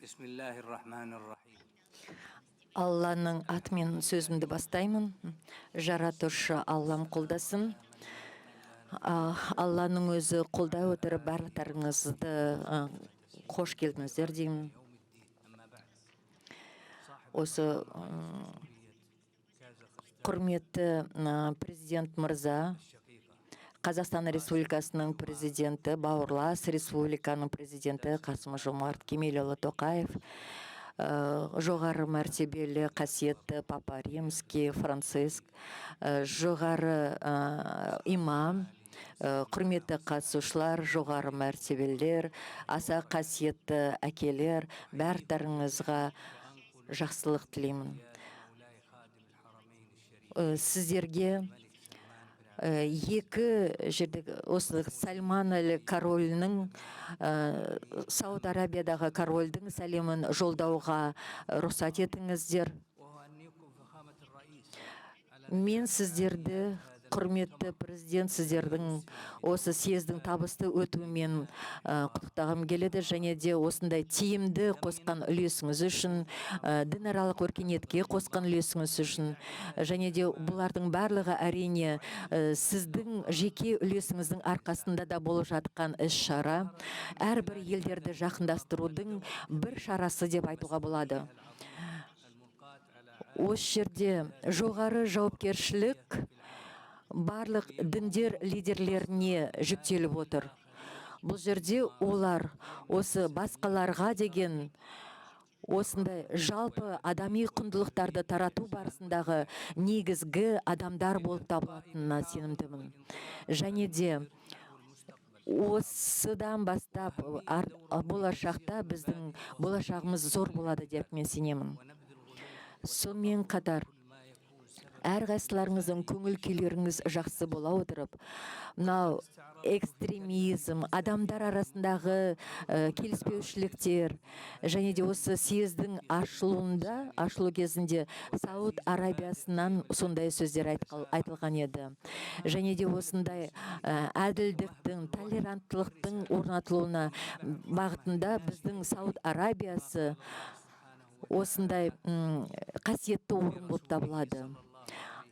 Бисмиллахир-рахманир-рахим. Алланың атымен сөзімді бастаймын. Жаратушы Аллам қолдасын. Алланың өзі қолдай отырып барлықтарыңызды қош келдіңіздер деймін. Осы құрметті президент мырза, Қазақстан Республикасының президенті, бауырлас республиканың президенті Қасым-Жомарт Кемелұлы Тоқаев, жоғары мәртебелі қасиетті Папа Римский Франциск, жоғары имам, құрметті қатысушылар, жоғары мәртебелер, аса қасиетті әкелер, бәртарыңызға жақсылық тілеймін. Сіздерге екі жердегі осы Сальман королінің, Сауд Арабиядағы корольдің сәлемін жолдауға рұқсат етіңіздер. Мен сіздерді, құрметті президент, сіздердің осы съездің табысты өтуімен құттықтағым келеді, және де осындай тиімді қосқан үлесіңіз үшін, дінаралық өркениетке қосқан үлесіңіз үшін, және де бұлардың барлығы әрине сіздің жеке үлесіңіздің арқасында да болып жатқан іс-шара, әрбір елдерді жақындастырудың бір шарасы деп айтуға болады. Осы жерде жоғары жауапкершілік барлық діндер лидерлеріне жүктеліп отыр. Бұл жерде олар осы басқаларға деген осындай жалпы адами құндылықтарды тарату барысындағы негізгі адамдар болып табылатынына сенімдімін. Және де осыдан бастап болашақта біздің болашағымыз зор болады деп мен сенемін. Сонымен қатар әрқайсыларыңыздың көңіл күйлеріңіз жақсы бола отырып, мынау экстремизм, адамдар арасындағы келіспеушіліктер, және де осы съездің ашылу кезінде Сауд Арабиясынан сондай сөздер айтылған еді. Және де осындай әділдіктің, толеранттылықтың орнатылуына бағытында біздің Сауд Арабиясы осындай қасиетті орын болып табылады.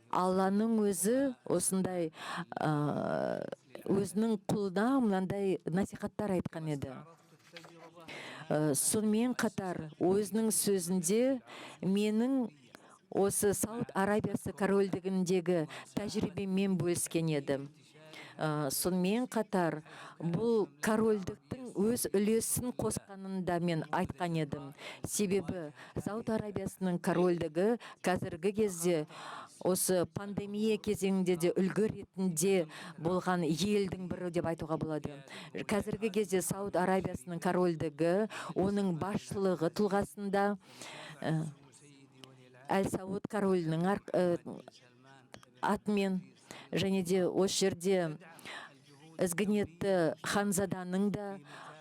Алланың өзі осындай өзінің құлына мынандай насихаттар айтқан еді. Сонымен қатар өзінің сөзінде менің осы Сауд Арабиясы корольдігіндегі тәжірибеммен бөліскен еді. Сонымен қатар бұл корольдіктің өз үлесін қосқанында мен айтқан едім. Себебі Сауд Арабиясының корольдігі қазіргі кезде осы пандемия кезеңінде де үлгі ретінде болған елдің бірі деп айтуға болады. Қазіргі кезде Сауд Арабиясының корольдігі оның басшылығы тұлғасында Әл-Сауд королінің атымен, және де осы жерде ізгінетті ханзаданың да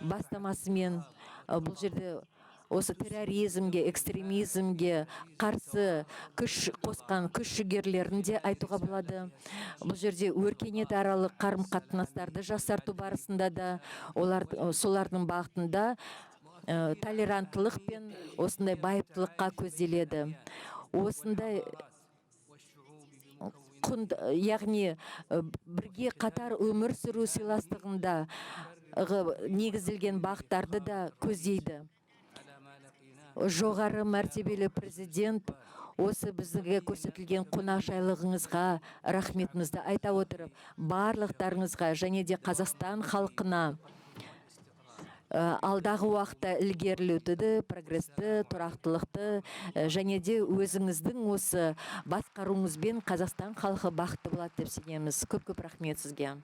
бастамасымен бұл жерде осы терроризмге, экстремизмге қарсы күш қосқан күш-жігерлерін де айтуға болады. Бұл жерде өркениет аралық қарым-қатынастарды жақсарту барысында да солардың бағытында толеранттылық пен осындай байыптылыққа көзделеді. Осындай яғни бірге қатар өмір сүру сыйластығында негізделген бағыттарды да көздейді. Жоғары мәртебелі президент осы бізге көрсетілген қонақжайлығыңызға рахметімізді айта отырып, барлықтарыңызға және де Қазақстан халқына алдағы уақытта ілгерілеуді, прогресті, тұрақтылықты және де өзіңіздің осы басқаруыңызбен Қазақстан халқы бақытты болады деп сенеміз. Көп-көп рахмет сізге.